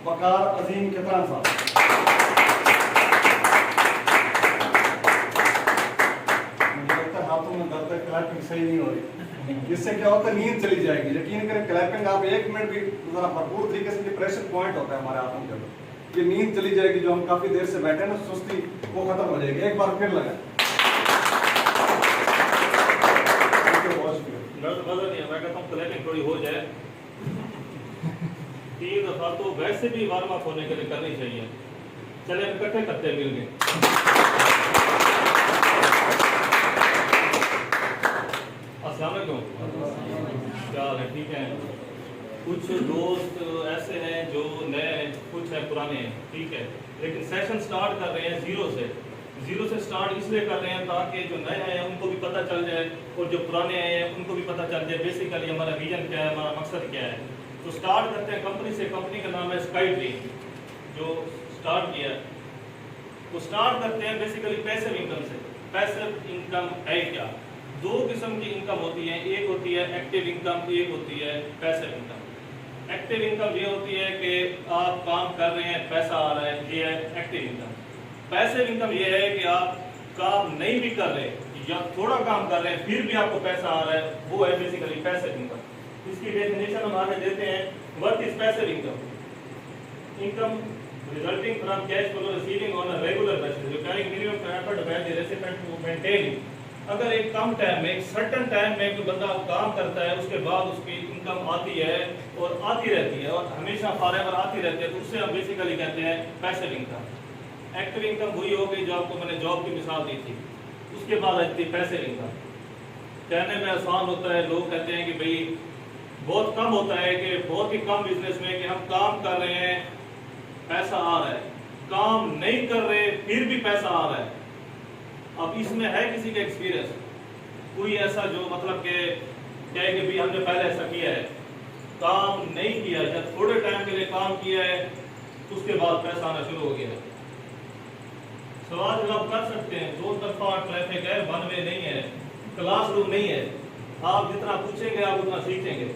वकार अजीम केतरान साहब। मुझे लगता है हाथों में दर्द है, क्लैपिंग सही नहीं हो रही। इससे क्या होता है, नींद चली जाएगी। यकीन करें क्लैपिंग आप 1 मिनट भी जरा भरपूर तरीके से, प्रेशर पॉइंट होता है हमारे हाथों के अंदर, ये नींद चली जाएगी। जो हम काफी देर से बैठे हैं ना, सुस्ती वो खत्म हो जाएगी। एक बार फिर लगा मैं कहता हूँ क्लैपिंग थोड़ी हो जाए। 3 दफा तो वैसे भी वार्म अप होने के लिए करनी चाहिए। चले हम इकट्ठे करते मिल गए। अस्सलाम वालेकुम, क्या हाल है? ठीक है। कुछ दोस्त ऐसे हैं जो नए हैं, कुछ हैं पुराने हैं, ठीक है, लेकिन सेशन स्टार्ट कर रहे हैं जीरो से स्टार्ट इसलिए कर रहे हैं ताकि जो नए हैं उनको भी पता चल जाए और जो पुराने आए हैं उनको भी पता चल जाए बेसिकली हमारा विजन क्या है, हमारा मकसद क्या है। तो स्टार्ट करते हैं कंपनी से। कंपनी का नाम है स्काई ट्री, जो स्टार्ट किया है। तो स्टार्ट करते हैं बेसिकली पैसिव इनकम से। पैसिव इनकम है क्या? 2 किस्म की इनकम होती है। एक होती है एक्टिव इनकम, एक होती है पैसिव इनकम। एक्टिव इनकम ये होती है कि आप काम कर रहे हैं, पैसा आ रहा है, ये है एक्टिव इनकम। पैसिव इनकम ये है कि आप काम नहीं भी कर रहे या थोड़ा काम कर रहे हैं फिर भी आपको पैसा आ रहा है, वो है बेसिकली पैसिव इनकम। इसकी डेफिनेशन हम आगे देते हैं। What is passive income? Income resulting from cash flow receiving on a regular basis requiring minimum effort by the recipient to maintain. अगर एक कम टाइम में, एक सर्टेन टाइम में कोई बंदा काम करता है, उसके बाद उसकी इनकम आती है और आती रहती है और हमेशा फॉरएवर आती रहती है, तो उससे हम बेसिकली कहते हैं पैसिव इनकम। एक्टिव इनकम वही हो गई जो आपको मैंने जॉब की मिसाल दी थी। उसके बाद आती है पैसिव इनकम। कहने में आसान होता है, लोग कहते हैं कि भाई बहुत कम होता है, कि बहुत ही कम बिजनेस में कि हम काम कर रहे हैं, पैसा आ रहा है, काम नहीं कर रहे फिर भी पैसा आ रहा है। अब इसमें है किसी का एक्सपीरियंस, कोई ऐसा जो मतलब के कहे कि भाई हमने पहले ऐसा किया है, काम नहीं किया या थोड़े टाइम के लिए काम किया है, उसके बाद पैसा आना शुरू हो गया है? सवाल जवाब कर सकते हैं। 2 तरफा ट्रैफिक है, 1 वे नहीं है, क्लासरूम नहीं है। आप जितना पूछेंगे आप उतना सीखेंगे।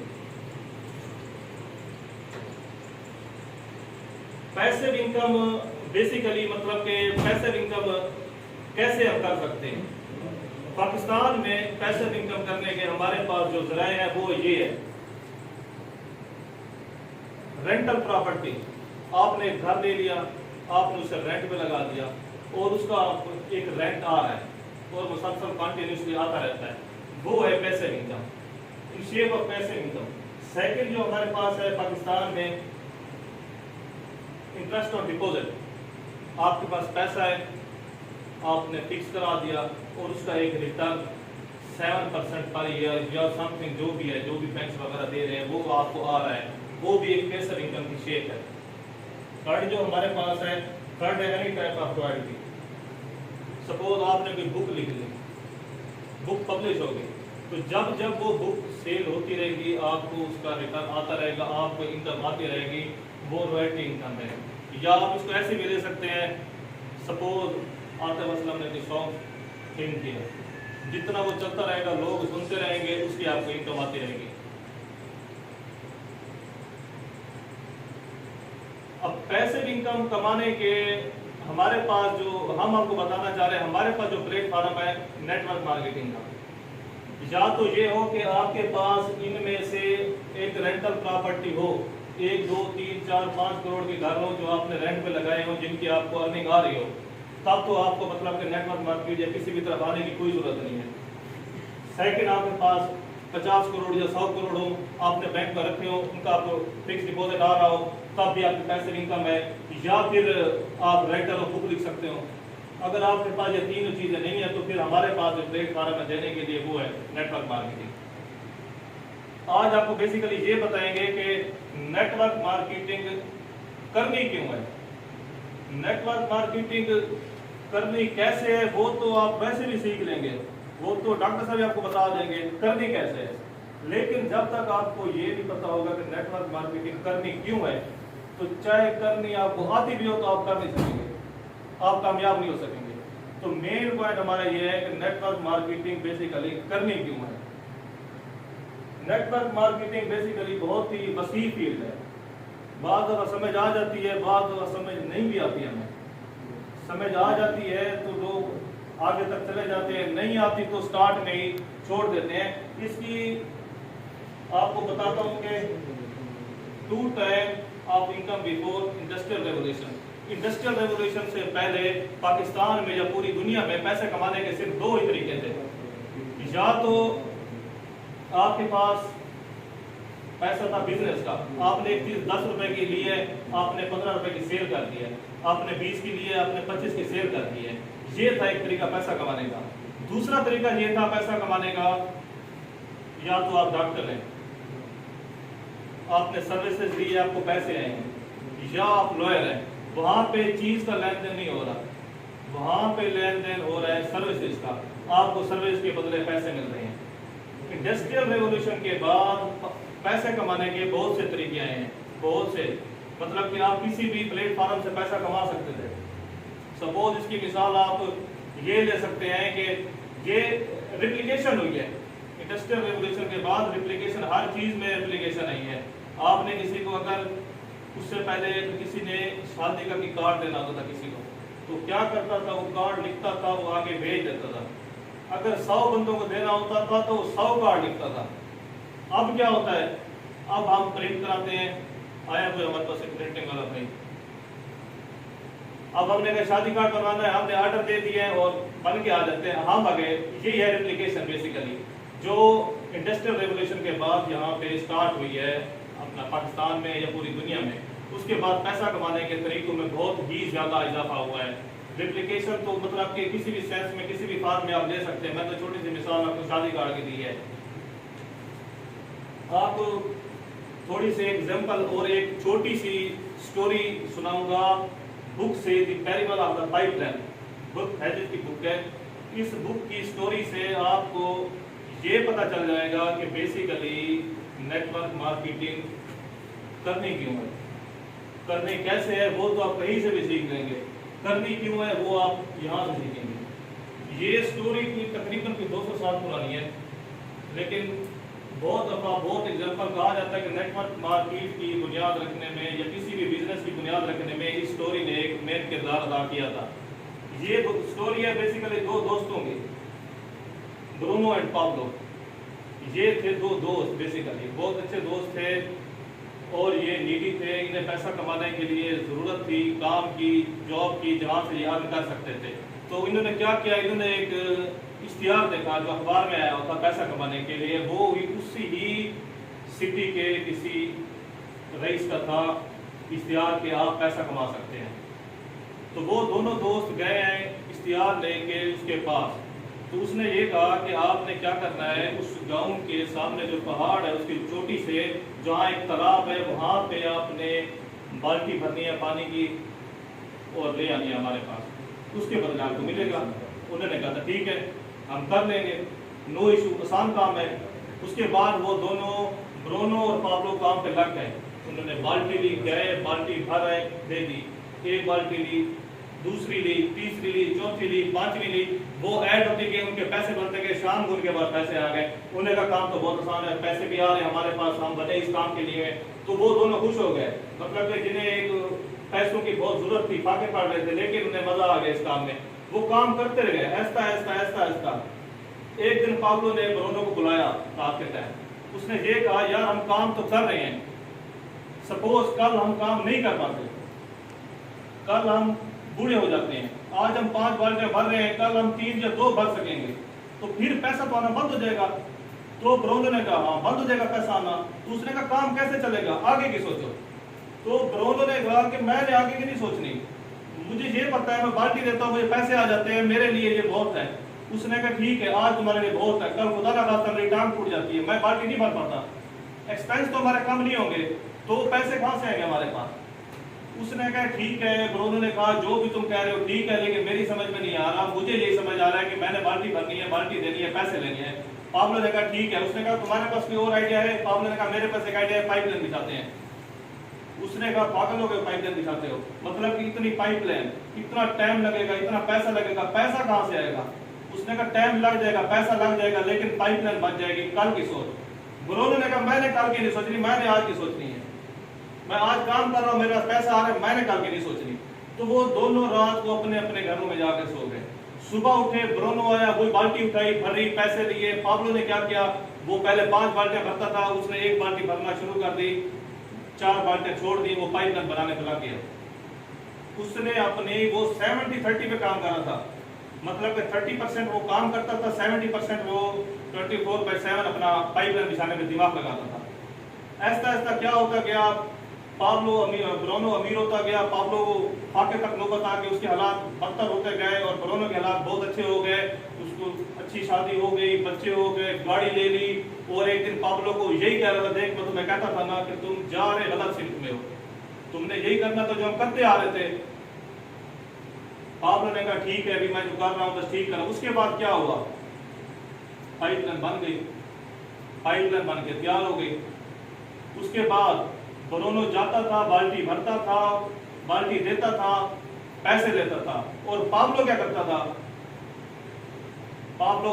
पैसिव इनकम बेसिकली मतलब के पैसिव इनकम कैसे हम कर सकते हैं? पाकिस्तान में पैसिव इनकम करने के हमारे पास जो जराए हैं वो ये है। रेंटल प्रॉपर्टी, आपने एक घर ले लिया, आपने उसे रेंट पे लगा दिया और उसका एक रेंट आ रहा है और मुसलसल कंटिन्यूसली आता रहता है, वो है passive income, in shape of passive income. Second जो हमारे पास है पाकिस्तान में, इंटरेस्ट ऑन डिपॉजिट। आपके पास पैसा है, आपने फिक्स करा दिया और उसका एक रिटर्न 7% पर ईयर या समथिंग जो भी है, जो भी बैंक वगैरह दे रहे हैं वो आपको आ रहा है, वो भी एक पैसिव इनकम की शेप है। थर्ड जो हमारे पास है, थर्ड है any type of royalty. Suppose आपने कोई बुक लिख ली, बुक पब्लिश हो गई, तो जब जब वो बुक सेल होती रहेगी आपको उसका रिटर्न आता रहेगा, आपको इनकम आती रहेगी, वो रॉयल्टी इनकम है। या आप इसको ऐसे भी ले सकते हैं, सपोज आतिफ असलम ने कोई सॉन्ग फिल्म किया, जितना वो चलता रहेगा लोग सुनते रहेंगे, उसकी आपको इनकम आती रहेगी। अब पैसिव इनकम कमाने के हमारे पास जो हम आपको बताना चाह रहे हैं, हमारे पास जो प्लेटफॉर्म है नेटवर्क मार्केटिंग का, या तो ये हो कि आपके पास इनमें से एक रेंटल प्रॉपर्टी हो, 1, 2, 3, 4, 5 करोड़ के घर हो जो आपने रेंट पे लगाए हो, जिनकी आपको अर्निंग आ रही हो, तब तो आपको मतलब कि नेटवर्क मार्केट या किसी भी तरफ आने की कोई जरूरत नहीं है। सेकंड, आपके पास 50 करोड़ या 100 करोड़ हो, आपने बैंक में रखे हो, उनका आपको फिक्स डिपॉजिट आ रहा हो, तब भी आपकी पैसिव इनकम है। या फिर आप रेंटल और बुक लिख सकते हो। अगर आपके पास ये तीनों चीजें नहीं है तो फिर हमारे पास जो प्लेटफॉर्म है देने के लिए वो है नेटवर्क मार्केटिंग। आज आपको बेसिकली ये बताएंगे कि नेटवर्क मार्केटिंग करनी क्यों है, नेटवर्क मार्केटिंग करनी कैसे है, वो तो आप वैसे भी सीख लेंगे, वो तो डॉक्टर साहब आपको बता देंगे करनी कैसे है। लेकिन जब तक आपको ये नहीं पता होगा कि नेटवर्क मार्केटिंग करनी क्यों है, तो चाहे करनी आपको आती भी हो तो आप कर नहीं सकेंगे, आप कामयाब नहीं हो सकेंगे। तो मेन पॉइंट हमारा ये है कि नेटवर्क मार्केटिंग बेसिकली करनी क्यों है। नेटवर्क मार्केटिंग बेसिकली बहुत ही वसी फील्ड है। बात अगर समझ आ जाती है, बात अगर समझ नहीं भी आती हमें, समझ आ जाती है तो लोग आगे तक चले जाते हैं, नहीं आती तो स्टार्ट में ही छोड़ देते हैं। इसकी आपको बताता हूँ कि 2 time of income before industrial revolution. Industrial revolution से पहले पाकिस्तान में या पूरी दुनिया में पैसे कमाने के सिर्फ 2 ही तरीके थे। या तो आपके पास पैसा था बिजनेस का, आपने एक चीज 10 रुपए की ली है, आपने 15 रुपए की सेल कर दी है, आपने 20 की ली है, आपने 25 की सेल कर दी है। ये था एक तरीका पैसा कमाने का। दूसरा तरीका ये था पैसा कमाने का, या तो आप डॉक्टर हैं, आपने सर्विसेज ली है, आपको पैसे आए हैं, या आप लॉयर हैं, वहां पे चीज का लेन देन नहीं हो रहा, वहां पे लेन देन हो रहा है सर्विसेज का, आपको सर्विस के बदले पैसे मिल रहे हैं। इंडस्ट्रियल रेवोल्यूशन के बाद पैसे कमाने के बहुत से तरीके आए हैं, बहुत से, मतलब कि आप किसी भी प्लेटफॉर्म से पैसा कमा सकते थे। सपोज इसकी मिसाल आप ये ले सकते हैं कि ये रिप्लिकेशन हुई है, इंडस्ट्रियल रेवोल्यूशन के बाद रिप्लिकेशन, हर चीज में रिप्लिकेशन आई है। आपने किसी को अगर उससे पहले किसी ने शादी का कार्ड देना होता था किसी को, तो क्या करता था, वो कार्ड लिखता था, वो आगे भेज देता था। अगर 100 बंदों को देना होता था तो 100 कार्ड लिखता था। अब क्या होता है, अब हम प्रिंट कराते हैं, आया कोई हमारे पास एक प्रिंटिंग वाला भाई, अब हमने कहा शादी कार्ड बनवाना है, हमने ऑर्डर दे दिए और बन के आ जाते हैं, हम आ गए। यही है रिप्लिकेशन बेसिकली, जो इंडस्ट्रियल रेवोल्यूशन के बाद यहाँ पे स्टार्ट हुई है अपना पाकिस्तान में या पूरी दुनिया में। उसके बाद पैसा कमाने के तरीकों में बहुत ही ज्यादा इजाफा हुआ है। रिप्लिकेशन तो मतलब कि किसी भी सेंस में, किसी भी फॉर्म में आप ले सकते हैं। मैं तो छोटी सी मिसाल आपको शादी कार्ड की दी है। आप थोड़ी सी एग्जांपल और एक छोटी सी स्टोरी सुनाऊंगा बुक से, the parable of the pipeline, book Hess's की बुक है। इस बुक की स्टोरी से आपको ये पता चल जाएगा कि बेसिकली नेटवर्क मार्केटिंग करनी क्यों है, करनी कैसे है, वो तो आप कहीं से भी सीख लेंगे, करनी क्यों है वो आप यहाँ से सीखेंगे। ये स्टोरी की तकरीबन 200 साल पुरानी है, लेकिन बहुत दफा बहुत एग्जांपल कहा जाता है कि नेटवर्क मार्केट की बुनियाद रखने में या किसी भी बिजनेस की बुनियाद रखने में इस स्टोरी ने एक मेन किरदार अदा किया था। ये स्टोरी है बेसिकली 2 दोस्तों की, ब्रूनो एंड पाब्लो। ये थे 2 दोस्त, बेसिकली बहुत अच्छे दोस्त थे और ये नीडी थे। इन्हें पैसा कमाने के लिए ज़रूरत थी काम की, जॉब की, जहाँ से ये अर्न कर सकते थे। तो इन्होंने क्या किया, इन्होंने एक इश्तिहार देखा जो अखबार में आया होता पैसा कमाने के लिए, वो उसी ही सिटी के किसी रईस का था इश्तिहार के आप पैसा कमा सकते हैं। तो वो दोनों दोस्त गए हैं इश्तिहार लेके उसके पास। तो उसने ये कहा कि आपने क्या करना है, उस गांव के सामने जो पहाड़ है उसकी चोटी से जहाँ एक तालाब है वहाँ पे आपने बाल्टी भरनी है पानी की और ले आनी है हमारे पास, उसके बदले आपको मिलेगा। उन्होंने कहा था ठीक है हम कर लेंगे, नो इशू, आसान काम है। उसके बाद वो दोनों ब्रूनो और पाब्लो काम पे लग गए। उन्होंने बाल्टी ली, गए बाल्टी भर आए, दे दी, एक बाल्टी ली, दूसरी ली, तीसरी ली, चौथी ली, 5वीं ली। वो ऐड होती गई, उनके पैसे बनते गए, शाम को उनके पास पैसे आ गए। उन्होंने कहा काम तो बहुत आसान है, पैसे भी आ रहे हैं हमारे पास, हम बने इस काम के लिए। तो वो दोनों खुश हो गए, मतलब कि जिन्हें एक पैसों की बहुत जरूरत थी, फाके पड़ रहे थे, लेकिन उन्हें मजा आ गया इस काम में। वो काम करते रहे ऐसा ऐसा ऐसा ऐसा। एक दिन पाब्लो ने ब्रूनो को बुलाया रात के टाइम। उसने ये कहा यार हम काम तो कर रहे हैं, सपोज कल हम काम नहीं कर पाते, कल हम बूढ़े हो जाते हैं, आज हम 5 बाल्टियां भर रहे हैं, कल हम 3 या 2 भर सकेंगे, तो फिर पैसा तो आना बंद हो जाएगा। तो ब्रूनो ने कहा हाँ बंद हो जाएगा पैसा आना। दूसरे का काम कैसे चलेगा, आगे की सोचो। तो ब्रूनो ने कहा कि मैंने आगे की नहीं सोचनी, मुझे ये पता है मैं बाल्टी देता हूँ मुझे पैसे आ जाते हैं, मेरे लिए ये बहुत है। उसने कहा ठीक है आज तुम्हारे लिए बहुत है, कल खुदा ना खास्ता मेरी टांग टूट जाती है, मैं बाल्टी नहीं भर पाता, एक्सपेंस तो हमारे कम नहीं होंगे, तो पैसे कहाँ से आएंगे हमारे पास। उसने कहा ठीक है। ब्रूनो ने कहा जो भी तुम कह रहे हो ठीक है, लेकिन मेरी समझ में नहीं आ रहा, मुझे यही समझ आ रहा है कि मैंने बाल्टी भरनी है, बाल्टी देनी है, पैसे लेने हैं। पाब्लो ने कहा ठीक है। उसने कहा तुम्हारे पास कोई और आइडिया है। पाब्लो ने कहा मेरे पास एक आइडिया है, पाइपलाइन बिछाते हैं। उसने कहा पागल हो गए, पाइपलाइन बिछाते हो, मतलब कि इतनी पाइपलाइन, इतना टाइम लगेगा, इतना पैसा लगेगा, पैसा कहाँ से आएगा। उसने कहा टाइम लग जाएगा, पैसा लग जाएगा, लेकिन पाइपलाइन बन जाएगी, कल की सोच। ब्रूनो ने कहा मैंने कल की नहीं सोचनी, मैंने आज की सोचनी है। मैं आज काम कर रहा हूँ, मेरे पास पैसा आ रहा है, मैंने कल की नहीं सोचनी। तो वो दोनों रात को अपने अपने घरों में जाकर सो गए। सुबह उठे, ब्रोनो आया, वही बाल्टी उठाई, भरी, पैसे लिए। पाब्लो ने क्या किया, वो पहले 5 बाल्टियां भरता था, उसने 1 बाल्टी भरना शुरू कर दी, 4 बाल्टियां छोड़ दी, वो पाइपलाइन बनाने को लग गया। उसने अपने वो 70-30 पे काम कर रहा था, मतलब कि 30% वो काम करता था, 70% वो 24/7 अपना पाइपलाइन बिछाने में दिमाग लगाता था। ऐसा ऐसा क्या होता गया, पाब्लो ब्रोनो अमीर होता गया, पाब्लो फाके तक नौबत आ गई, उसके हालात बदतर होते गए और ब्रोनो के हालात बहुत अच्छे हो गए। उसको अच्छी शादी हो गई, बच्चे हो गए, गाड़ी ले ली। और एक दिन पाब्लो को यही कह रहा था, देख मैं तुम्हें कहता था ना कि तुम जा रहे गलत सिल्क में हो, तुमने यही करना था जो हम करते आ रहे थे। पाब्लो ने कहा ठीक है, अभी मैं जो कर रहा हूँ बस ठीक कर रहा हूँ। उसके बाद क्या हुआ, पाइपलाइन बन गई, पाइपलाइन बन के तैयार हो गई। उसके बाद ब्रोनो जाता था, बाल्टी भरता था, बाल्टी देता था, पैसे लेता था। और पाब्लो क्या करता था, पाब्लो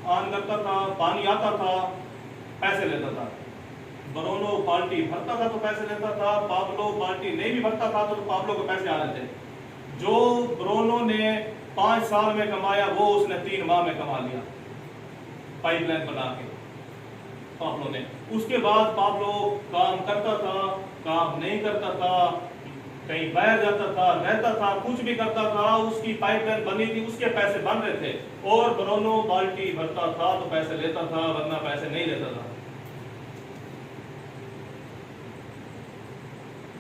ऑन करता था, पानी आता था, पैसे लेता था। ब्रोनो बाल्टी भरता था तो पैसे लेता था, पाब्लो बाल्टी नहीं भी भरता था तो पाब्लो को पैसे आ रहे थे। जो ब्रोनो ने 5 साल में कमाया वो उसने 3 माह में कमा लिया पाइपलाइन बना के पाब्लो ने। उसके बाद पाब्लो काम करता था, काम नहीं करता था, कहीं बाहर जाता था, रहता था, कुछ भी करता था, उसकी पाइपलाइन बनी थी, उसके पैसे बन रहे थे। और ब्रोनो बाल्टी भरता था तो पैसे लेता था, वरना पैसे नहीं लेता था।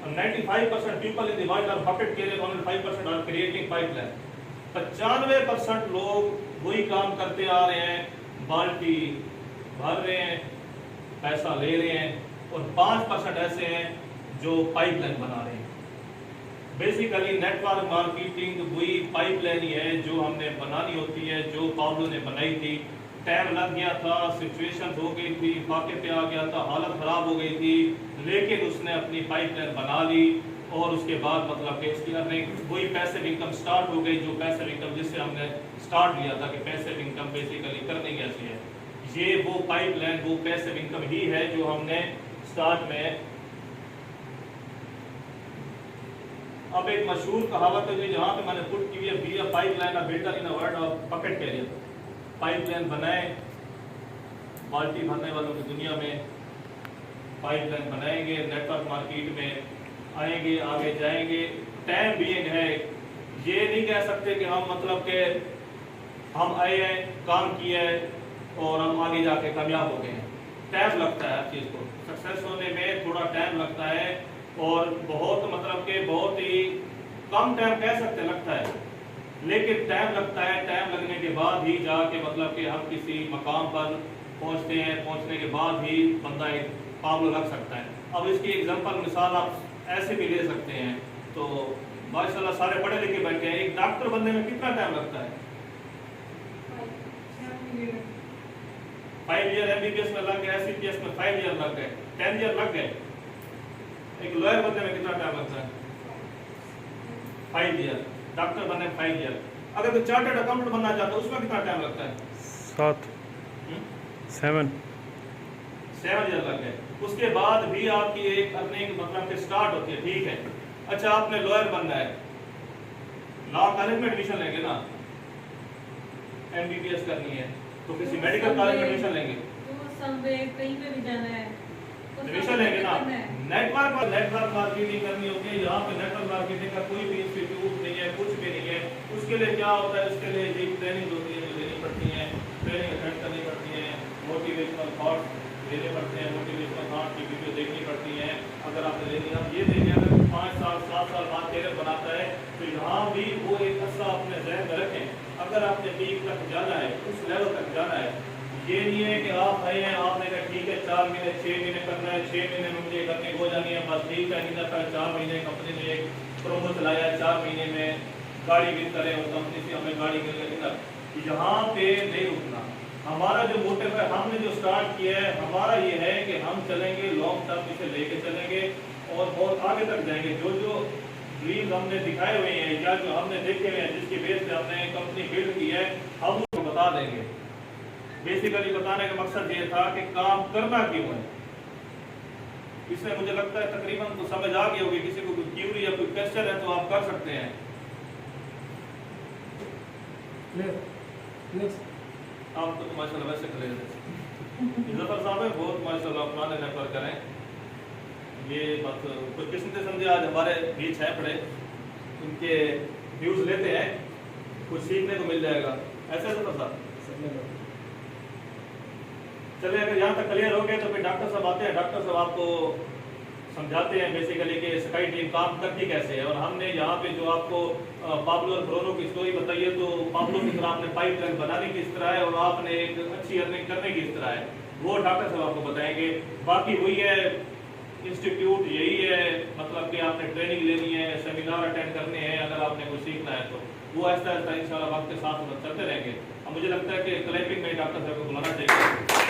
95% people in the world are bucket carriers, only 5% are creating pipeline. 95% लोग वही काम करते आ रहे हैं, बाल्टी भर रहे हैं, पैसा ले रहे हैं, और 5% ऐसे हैं जो पाइपलाइन बना रहे हैं। बेसिकली नेटवर्क मार्केटिंग वही पाइपलाइन ही है जो हमने बनानी होती है, जो पाब्लो ने बनाई थी। टाइम लग गया था, सिचुएशन हो गई थी, फाके पे आ गया था, हालत खराब हो गई थी, लेकिन उसने अपनी पाइपलाइन बना ली। और उसके बाद मतलब कि उसकी अर्निंग वही पैसिव इनकम स्टार्ट हो गई, जो पैसिव इनकम जिससे हमने स्टार्ट लिया था कि पैसिव इनकम बेसिकली करनी कैसी है। ये वो पाइपलाइन, वो पैसिव इनकम ही है जो हमने स्टार्ट में। अब एक मशहूर कहावत है जहाँ पे मैंने पुट की है, be a pipeline a builder in a world of bucket carrier. Pipeline बनाए, बाल्टी भरने वालों की दुनिया में पाइपलाइन बनाएंगे, नेटवर्क मार्केट में आएंगे, आगे जाएंगे। टाइम बीइंग है, ये नहीं कह सकते कि हम मतलब के हम आए हैं, काम किया है और हम आगे जाके कामयाब हो गए हैं। टाइम लगता है हर चीज़ को सक्सेस होने में, थोड़ा टाइम लगता है। और बहुत मतलब के बहुत ही कम टाइम कह सकते लगता है, लेकिन टाइम लगता है। टाइम लगने के बाद ही जाके मतलब कि हम किसी मकाम पर पहुंचते हैं, पहुंचने के बाद ही बंदा एक पाब्लो लग सकता है। अब इसकी एग्जांपल मिसाल आप ऐसे भी ले सकते हैं। तो माशाल्लाह सारे पढ़े लिखे बैठे हैं, एक डॉक्टर बनने में कितना टाइम लगता है? 5 ईयर MBBS में लग गए, SCPS में 5 ईयर लग गए, 10 ईयर लग गए। एक लॉयर बनने में कितना टाइम लगता है? 5 ईयर। डॉक्टर बनने में 5 ईयर। अगर कोई चार्टर्ड अकाउंटेंट बनना चाहता है उसमें कितना टाइम लगता है? 7 ईयर लग गए। उसके बाद भी आपकी एक अर्निंग मतलब कि स्टार्ट होती है, ठीक है। अच्छा, आपने लॉयर बनना है, लॉ कॉलेज में एडमिशन लेंगे ना, MBBS करनी है तो किसी मेडिकल कॉलेज में एडमिशन लेंगे, कहीं पे भी जाना है एडमिशन लेंगे ना। नेटवर्क मार्केटिंग करनी होती है, यहाँ पे नेटवर्क मार्केटिंग का कोई भी इंस्टीट्यूट नहीं है, कुछ भी नहीं है। उसके लिए क्या होता है, उसके लिए एक ट्रेनिंग होती है जो लेनी पड़ती है, ट्रेनिंग अटेंड करनी पड़ती है, मोटिवेशनल थॉट्स लेने पड़ते हैं, मोटिवेशनल थॉट की वीडियो देखनी पड़ती है। अगर आपने लेनी, आप ये देखें अगर 5 साल 7 साल बाद कैरियर बनाता है तो यहाँ भी वो एक अच्छा अपने जहन में रखें। अगर आपने पीक तक जाना है, उस लेवल तक जाना है, ये नहीं है कि आप आए हैं, आपने कहा ठीक है 4 महीने 6 महीने करना है, 6 महीने में मुझे करनी हो जानी है, बस ठीक है। नहीं जाता 4 महीने कंपनी ने एक प्रोमो चलाया, 4 महीने में गाड़ी बिल करें और कंपनी से हमें गाड़ी मिल गई। यहाँ पे नहीं रुकना। हमारा जो मोटिव है, हमने जो स्टार्ट किया है, हमारा ये है कि हम चलेंगे लॉन्ग टर्म, इसे लेके चलेंगे और बहुत आगे तक जाएंगे। जो जो ड्रीम्स हमने दिखाए हुए हैं या जो हमने देखे हुए हैं, जिसकी बेस पे हमने कंपनी बिल्ड की है, हम उसको बता देंगे। बेसिकली बताने का मकसद ये था कि काम करना क्यों है, इसमें मुझे लगता है तकरीबन तो समझ आ गई होगी, किसी को कोई क्यूरी या कोई क्वेश्चन है तो आप कर सकते हैं। आप तो माशाल्लाह वैसे कर लेते जफर साहब है बहुत माशाल्लाह पुराने रेफर करें, ये बात कुछ किस्म से समझे आज हमारे बीच है पड़े, उनके व्यूज लेते हैं, कुछ सीखने को मिल जाएगा। ऐसे जफर साहब चलिए, अगर यहाँ तक क्लियर हो गए तो फिर डॉक्टर साहब आते हैं। डॉक्टर साहब आपको समझाते हैं बेसिकली कि स्काई टीम काम करती कैसे है। और हमने यहाँ पे जो आपको पाब्लो और ब्रोनो की स्टोरी बताई है, तो पाब्लो की तरह आपने पाइपलाइन बनाने की इस तरह है और आपने एक अच्छी अर्निंग करने की इस तरह है, वो डॉक्टर साहब आपको बताएंगे। बाकी वही है, इंस्टीट्यूट यही है, मतलब कि आपने ट्रेनिंग लेनी है, सेमिनार अटेंड करने हैं, अगर आपने कुछ सीखना है तो वो ऐसा इंशाल्लाह वक्त के साथ चलते रहेंगे। अब मुझे लगता है कि क्लैपिंग में डॉक्टर साहब को बुलाना चाहिए।